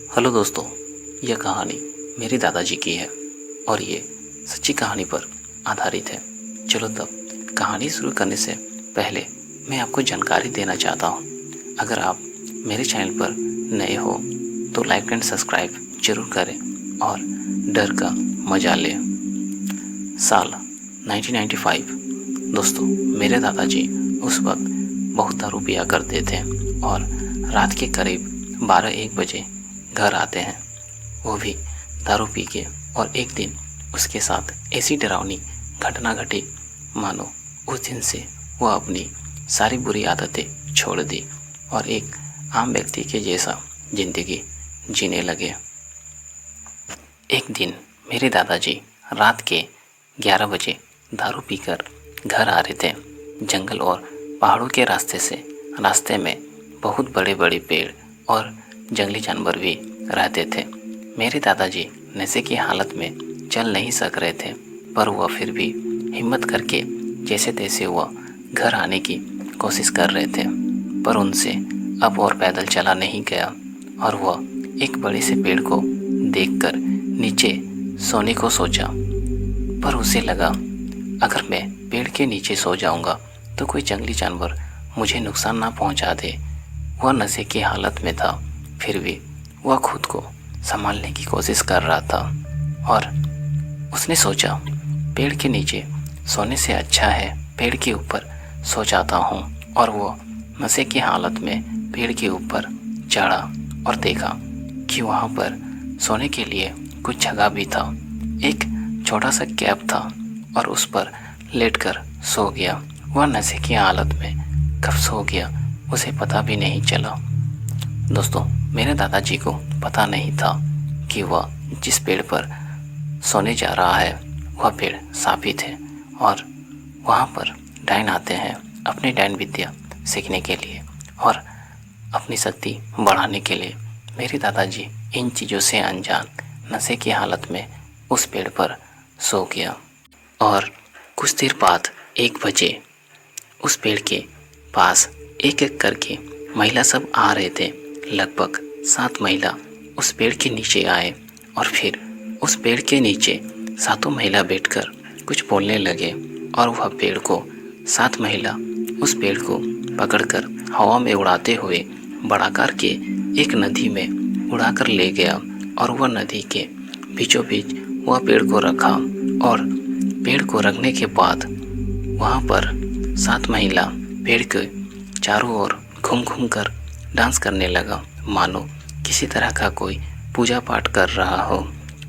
Hello दोस्तों, यह कहानी मेरे दादाजी की है और ये सच्ची कहानी पर आधारित है। चलो तब कहानी शुरू करने से पहले मैं आपको जानकारी देना चाहता हूँ। अगर आप मेरे चैनल पर नए हो तो लाइक एंड सब्सक्राइब जरूर करें और डर का मजा लें। साल 1995। दोस्तों, मेरे दादाजी उस वक्त बहुत दारू पिया करते थे और रात के करीब 12-1 बजे घर आते हैं, वो भी दारू पी के। और एक दिन उसके साथ ऐसी डरावनी घटना घटी मानो उस दिन से वह अपनी सारी बुरी आदतें छोड़ दी और एक आम व्यक्ति के जैसा जिंदगी जीने लगे। एक दिन मेरे दादाजी रात के 11 बजे दारू पीकर घर आ रहे थे। जंगल और पहाड़ों के रास्ते में बहुत बड़े बड़े पेड़ और जंगली जानवर भी रहते थे। मेरे दादाजी नशे की हालत में चल नहीं सक रहे थे, पर वह फिर भी हिम्मत करके जैसे तैसे वह घर आने की कोशिश कर रहे थे। पर उनसे अब और पैदल चला नहीं गया और वह एक बड़े से पेड़ को देखकर नीचे सोने को सोचा। पर उसे लगा, अगर मैं पेड़ के नीचे सो जाऊंगा तो कोई जंगली जानवर मुझे नुकसान ना पहुंचा दे। वह नशे की हालत में था, फिर भी वह खुद को संभालने की कोशिश कर रहा था और उसने सोचा, पेड़ के नीचे सोने से अच्छा है पेड़ के ऊपर सो जाता हूँ। और वो नशे की हालत में पेड़ के ऊपर चढ़ा और देखा कि वहाँ पर सोने के लिए कुछ जगह भी था। एक छोटा सा कैप था और उस पर लेटकर सो गया। वह नशे की हालत में कब सो गया उसे पता भी नहीं चला। दोस्तों, मेरे दादाजी को पता नहीं था कि वह जिस पेड़ पर सोने जा रहा है वह पेड़ शापित है और वहाँ पर डायन आते हैं अपनी डायन विद्या सीखने के लिए और अपनी शक्ति बढ़ाने के लिए। मेरे दादाजी इन चीज़ों से अनजान नशे की हालत में उस पेड़ पर सो गया। और कुछ देर बाद 1 बजे उस पेड़ के पास एक एक करके महिला सब आ रहे थे। लगभग 7 महिला उस पेड़ के नीचे आए और फिर उस पेड़ के नीचे 7 महिला बैठकर कुछ बोलने लगे और वह पेड़ को 7 महिला उस पेड़ को पकड़कर हवा में उड़ाते हुए बड़ाकार के एक नदी में उड़ाकर ले गया और वह नदी के बीचों बीच वह पेड़ को रखा। और पेड़ को रखने के बाद वहाँ पर 7 महिला पेड़ के चारों ओर घूम घूम कर डांस करने लगा मानो किसी तरह का कोई पूजा पाठ कर रहा हो।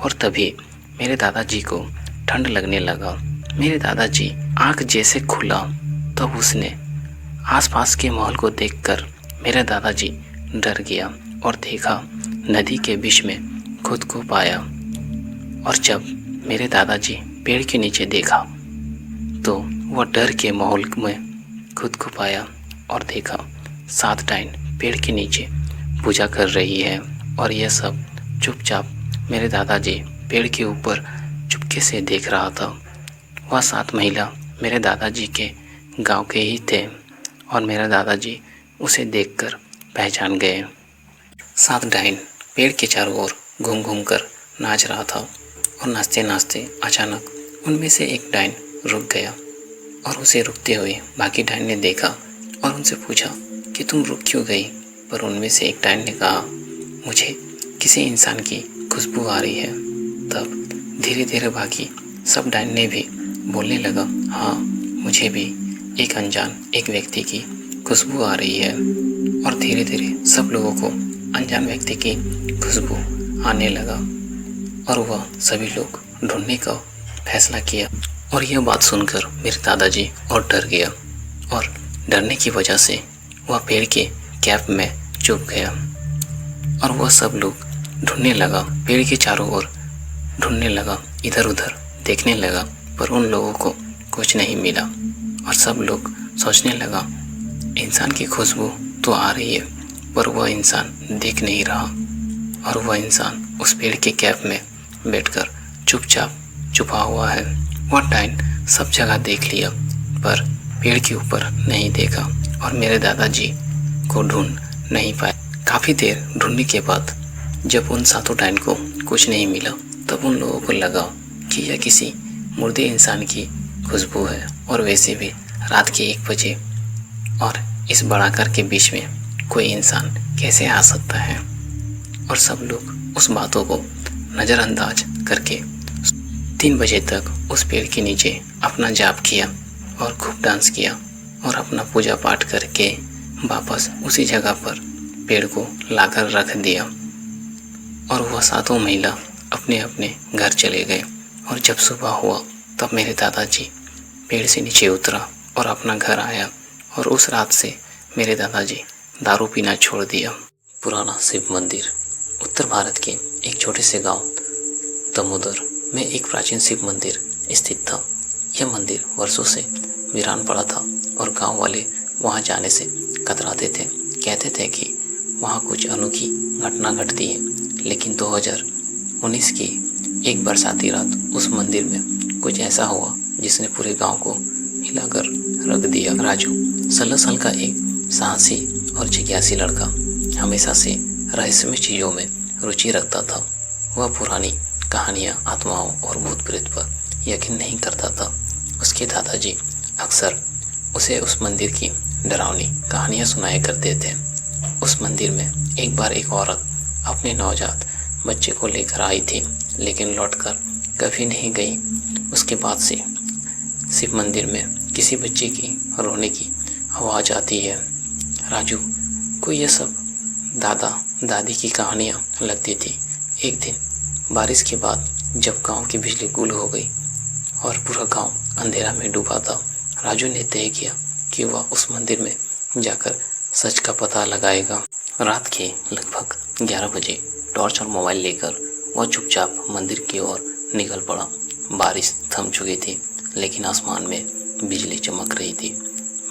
और तभी मेरे दादाजी को ठंड लगने लगा। मेरे दादाजी आँख जैसे खुला तब उसने आसपास के माहौल को देखकर मेरे दादाजी डर गया और देखा नदी के बीच में खुद को पाया। और जब मेरे दादाजी पेड़ के नीचे देखा तो वह डर के माहौल में खुद को पाया और देखा 7 डायन पेड़ के नीचे पूजा कर रही है। और यह सब चुपचाप मेरे दादाजी पेड़ के ऊपर चुपके से देख रहा था। वह 7 महिला मेरे दादाजी के गांव के ही थे और मेरे दादाजी उसे देखकर पहचान गए। 7 डायन पेड़ के चारों ओर घूम घूम कर नाच रहा था और नाचते नाचते अचानक उनमें से एक डायन रुक गया और उसे रुकते हुए बाकी डायन ने देखा और उनसे पूछा कि तुम रुक क्यों गई। पर उनमें से एक डायन ने कहा, मुझे किसी इंसान की खुशबू आ रही है। तब धीरे धीरे बाकी सब डायन ने भी बोलने लगा, हाँ मुझे भी एक अनजान एक व्यक्ति की खुशबू आ रही है। और धीरे धीरे सब लोगों को अनजान व्यक्ति की खुशबू आने लगा और वह सभी लोग ढूंढने का फैसला किया। और यह बात सुनकर मेरे दादाजी और डर गया और डरने की वजह से वह पेड़ के कैप में छुप गया। और वह सब लोग ढूंढने लगा, पेड़ के चारों ओर ढूंढने लगा, इधर उधर देखने लगा, पर उन लोगों को कुछ नहीं मिला। और सब लोग सोचने लगा, इंसान की खुशबू तो आ रही है पर वह इंसान दिख नहीं रहा। और वह इंसान उस पेड़ के कैप में बैठकर चुपचाप छुपा हुआ है। वह डायन सब जगह देख लिया पर पेड़ के ऊपर नहीं देखा और मेरे दादाजी को ढूंढ नहीं पाए। काफ़ी देर ढूंढने के बाद जब उन सातों डाइन को कुछ नहीं मिला तब उन लोगों को लगा कि यह किसी मुर्दे इंसान की खुशबू है, और वैसे भी रात के 1 बजे और इस बड़ाकर के बीच में कोई इंसान कैसे आ सकता है। और सब लोग उस बातों को नज़रअंदाज करके 3 बजे तक उस पेड़ के नीचे अपना जाप किया और खूब डांस किया और अपना पूजा पाठ करके वापस उसी जगह पर पेड़ को लाकर रख दिया। और वह सातों महिला अपने अपने घर चले गए। और जब सुबह हुआ तब मेरे दादाजी पेड़ से नीचे उतरा और अपना घर आया, और उस रात से मेरे दादाजी दारू पीना छोड़ दिया। पुराना शिव मंदिर। उत्तर भारत के एक छोटे से गांव दमोदर में एक प्राचीन शिव मंदिर स्थित था। यह मंदिर वर्षों से वीरान पड़ा था और गांव वाले वहां जाने से कतराते थे। कहते थे कि वहां कुछ अनोखी घटना घटती है। लेकिन 2019 की एक बरसाती रात उस मंदिर में कुछ ऐसा हुआ जिसने पूरे गांव को हिलाकर रख दिया। राजू 16 साल का एक साहसी और जिज्ञासी लड़का हमेशा से रहस्यमय चीज़ों में रुचि रखता था। वह पुरानी कहानियाँ, आत्माओं और भूत प्रेत पर यकीन नहीं करता था। उसके दादाजी अक्सर उसे उस मंदिर की डरावनी कहानियाँ सुनाया करते थे। उस मंदिर में एक बार एक औरत अपने नवजात बच्चे को लेकर आई थी, लेकिन लौटकर कभी नहीं गई। उसके बाद से शिव मंदिर में किसी बच्चे की रोने की आवाज़ आती है। राजू को यह सब दादा दादी की कहानियाँ लगती थी। एक दिन बारिश के बाद जब गांव की बिजली गुल हो गई और पूरा गांव अंधेरा में डूबा था, राजू ने तय किया कि वह उस मंदिर में जाकर सच का पता लगाएगा। रात के लगभग 11 बजे टॉर्च और मोबाइल लेकर वह चुपचाप मंदिर की ओर निकल पड़ा। बारिश थम चुकी थी, लेकिन आसमान में बिजली चमक रही थी।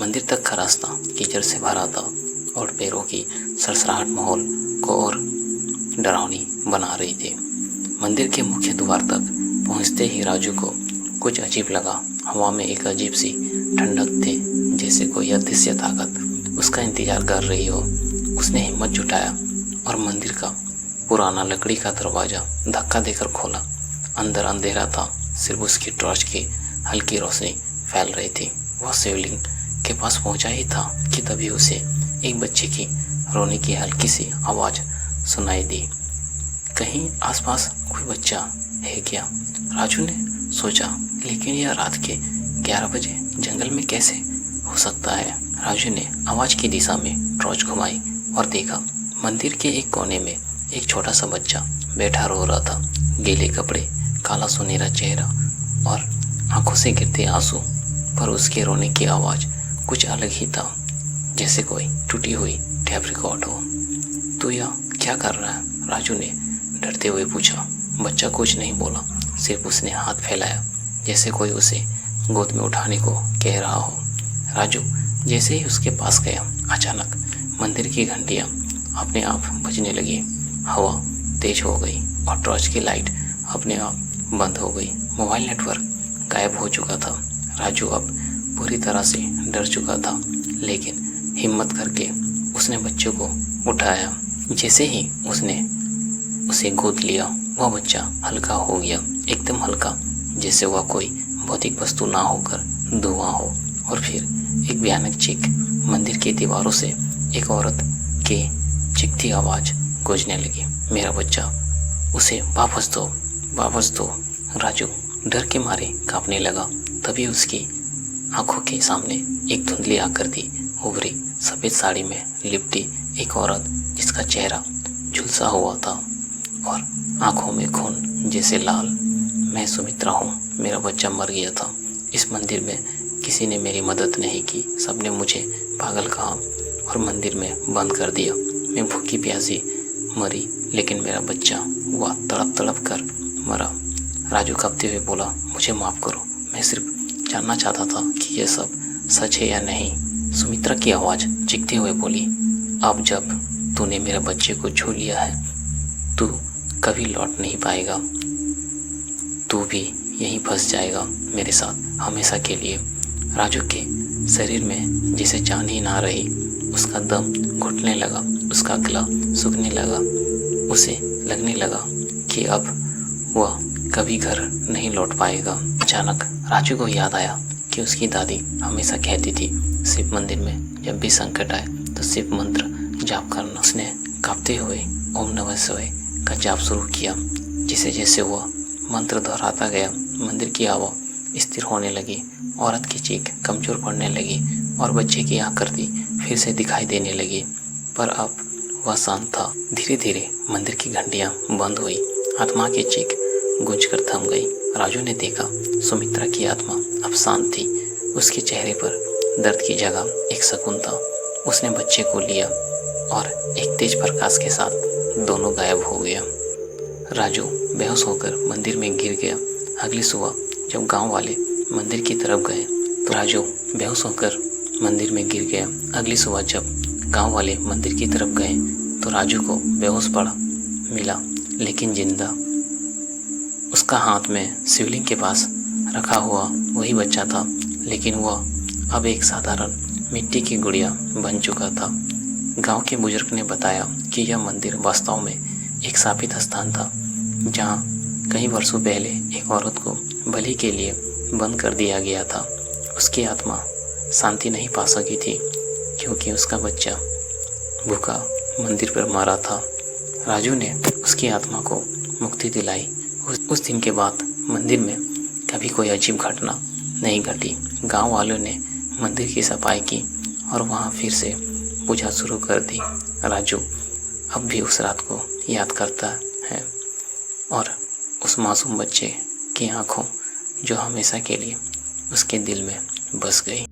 मंदिर तक का रास्ता कीचड़ से भरा था और पैरों की सरसराहट माहौल को और डरावनी बना रही थी। मंदिर के मुख्य द्वार तक पहुंचते ही राजू को कुछ अजीब लगा। हवा में एक अजीब सी ठंडक थी, जैसे कोई अदृश्य ताकत उसका इंतजार कर रही हो। उसने हिम्मत जुटाया और मंदिर का पुराना लकड़ी का दरवाज़ा धक्का देकर खोला। अंदर अंधेरा था, सिर्फ उसकी टॉर्च की हल्की रोशनी फैल रही थी। वह शिवलिंग के पास पहुंचा ही था कि तभी उसे एक बच्चे की रोने की हल्की सी आवाज़ सुनाई दी। कहीं आसपास कोई बच्चा है क्या? राजू ने सोचा, लेकिन यह रात के 11 बजे जंगल में कैसे हो सकता है? राजू ने आवाज़ की दिशा में टॉर्च घुमाई और देखा मंदिर के एक कोने में एक छोटा सा बच्चा बैठा रो रहा था। गीले कपड़े, काला सुनहरा चेहरा और आंखों से गिरते आंसू, पर उसके रोने की आवाज़ कुछ अलग ही था, जैसे कोई टूटी हुई टेप रिकॉर्ड हो। तू यह क्या कर रहा है? राजू ने डरते हुए पूछा। बच्चा कुछ नहीं बोला, सिर्फ उसने हाथ फैलाया जैसे कोई उसे गोद में उठाने को कह रहा हो। राजू जैसे ही उसके पास गया, अचानक मंदिर की घंटियाँ अपने आप बजने लगी। हवा तेज हो गई और टॉर्च की लाइट अपने आप बंद हो गई। मोबाइल नेटवर्क गायब हो चुका था। राजू अब पूरी तरह से डर चुका था, लेकिन हिम्मत करके उसने बच्चे को उठाया। जैसे ही उसने उसे गोद लिया, वह बच्चा हल्का हो गया, एकदम हल्का, जैसे वह कोई भौतिक वस्तु ना होकर धुआं हो। और फिर एक भयानक चीख, मंदिर की दीवारों से एक औरत की चीखती आवाज़ गूंजने लगी। मेरा बच्चा, उसे वापस दो, वापस दो। राजू डर के मारे कांपने लगा। तभी उसकी आंखों के सामने एक धुंधली आकृति उभरी, सफ़ेद साड़ी में लिपटी एक औरत, जिसका चेहरा झुलसा हुआ था और आंखों में खून जैसे लाल। मैं सुमित्रा हूँ, मेरा बच्चा मर गया था। इस मंदिर में किसी ने मेरी मदद नहीं की, सबने मुझे पागल कहा और मंदिर में बंद कर दिया। मैं भूखी प्यासी मरी, लेकिन मेरा बच्चा हुआ तड़प तड़प कर मरा। राजू कांपते हुए बोला, मुझे माफ़ करो, मैं सिर्फ जानना चाहता था कि यह सब सच है या नहीं। सुमित्रा की आवाज़ चीखते हुए बोली, अब जब तूने मेरे बच्चे को छू लिया है, तू कभी लौट नहीं पाएगा। तू भी यहीं फंस जाएगा मेरे साथ हमेशा के लिए। राजू के शरीर में जैसे जान ही ना रही, उसका दम घुटने लगा, उसका गला सूखने लगा। उसे लगने लगा कि अब वह कभी घर नहीं लौट पाएगा। अचानक राजू को याद आया कि उसकी दादी हमेशा कहती थी शिव मंदिर में जब भी संकट आए तो शिव मंत्र जाप करना। उसने कांपते हुए ओम नमः शिवाय का जाप शुरू किया। जैसे जैसे वह मंत्र दोहराता गया, मंदिर की हवा स्थिर होने लगी, औरत की चीख कमजोर पड़ने लगी और बच्चे की आकृति फिर से दिखाई देने लगी। पर अब वह शांत था। धीरे धीरे मंदिर की घंटियां बंद हुई, आत्मा की चीख गूंजकर थम गई। राजू ने देखा सुमित्रा की आत्मा अब शांत थी। उसके चेहरे पर दर्द की जगह एक सुकून था। उसने बच्चे को लिया और एक तेज प्रकाश के साथ दोनों गायब हो गया। राजू बेहोश होकर मंदिर में गिर गया। अगली सुबह जब गांव वाले मंदिर की तरफ गए तो राजू बेहोश होकर मंदिर में गिर गया। अगली सुबह जब गांव वाले मंदिर की तरफ गए तो राजू को बेहोश पड़ा मिला, लेकिन जिंदा। उसका हाथ में शिवलिंग के पास रखा हुआ वही बच्चा था, लेकिन वह अब एक साधारण मिट्टी की गुड़िया बन चुका था। गांव के बुजुर्ग ने बताया कि यह मंदिर वास्तव में एक शापित स्थान था, जहां कई वर्षों पहले एक औरत को बलि के लिए बंद कर दिया गया था। उसकी आत्मा शांति नहीं पा सकी थी क्योंकि उसका बच्चा भूखा मंदिर पर मरा था। राजू ने उसकी आत्मा को मुक्ति दिलाई। उस दिन के बाद मंदिर में कभी कोई अजीब घटना नहीं घटी। गांव वालों ने मंदिर की सफाई की और वहां फिर से पूजा शुरू कर दी। राजू अब भी उस रात को याद करता है और उस मासूम बच्चे की आंखों जो हमेशा के लिए उसके दिल में बस गई।